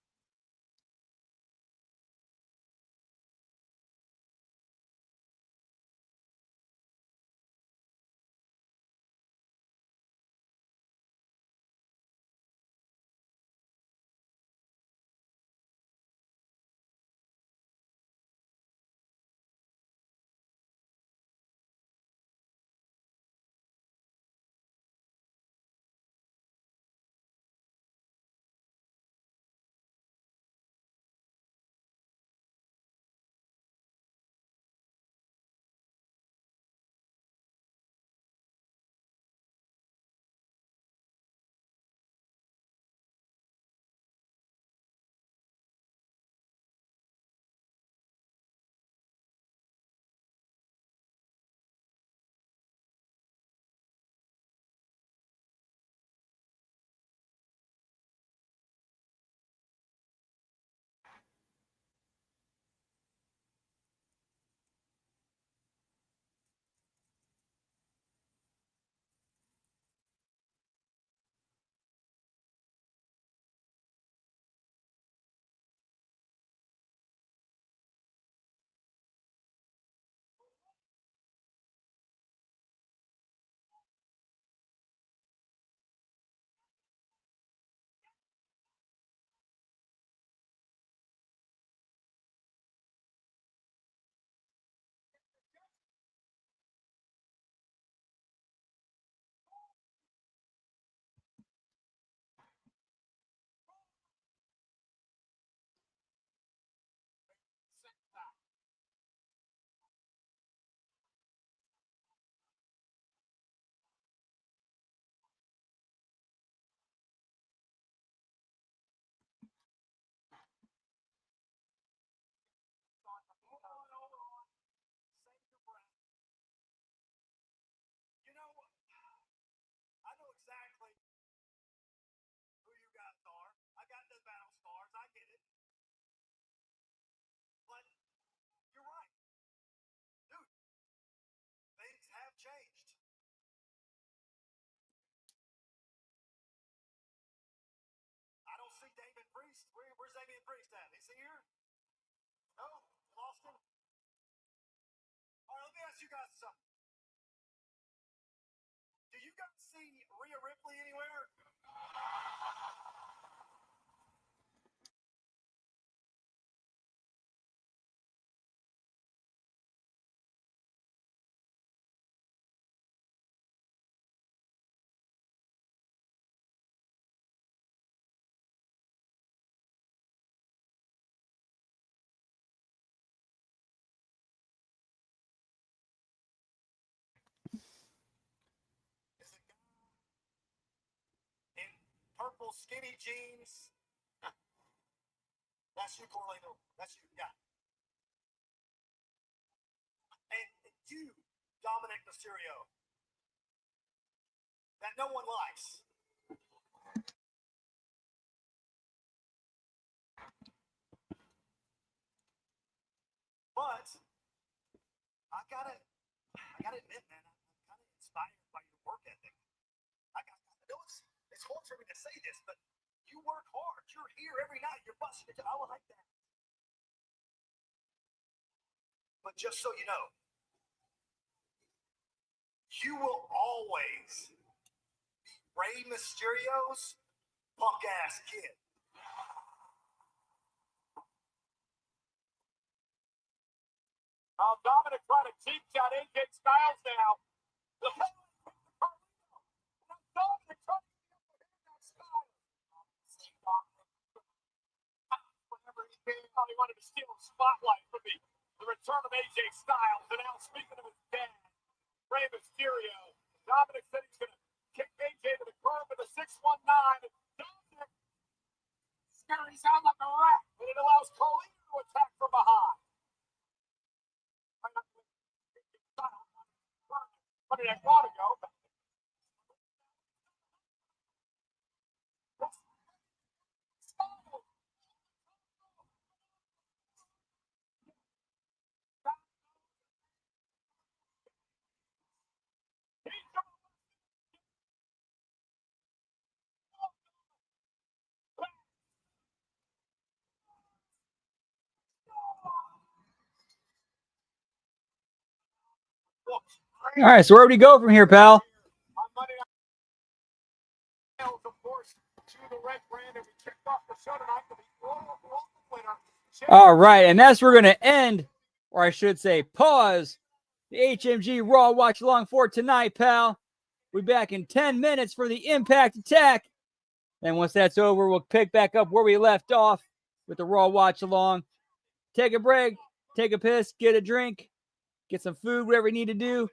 You know, I know exactly who you guys are. I got the battle scars. I get it. But you're right. Dude, things have changed. I don't see Damon Priest. Where's Damien Priest at? Is he here? No? Lost him? All right, let me ask you guys something. Do you guys see Rhea Ripley anywhere? Is it in purple skinny jeans That's you, Corleone. That's you, yeah. And you, Dominic Mysterio, that no one likes. But I gotta admit, man, I'm kind of inspired by your work ethic. I know it's hard for me to say this, but you work hard. You're here every night. You're busting it. I like that. But just so you know, you will always be Rey Mysterio's punk ass kid. Dominic trying to cheap shot AJ Styles now. Dominic trying to get that Styles. Whenever he came out, he wanted to steal the spotlight from me. The return of AJ Styles. And now speaking of his dad, Rey Mysterio. Dominic said he's going to kick AJ to the curb with a 619. Dominic scary sound like a rat, but it allows Colleen to attack from behind. What did I want to go? All right, so where do we go from here, pal? All right, and that's where we're going to end, or I should say pause, the HMG Raw Watch Along for tonight, pal. We'll be back in 10 minutes for the Impact Attack. And once that's over, we'll pick back up where we left off with the Raw Watch Along. Take a break, take a piss, get a drink, get some food, whatever you need to do.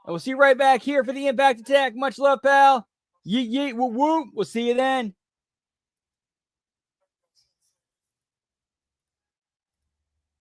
And we'll see you right back here for the Impact Attack. Much love, pal. Yeet, yeet, woo, woo. We'll see you then.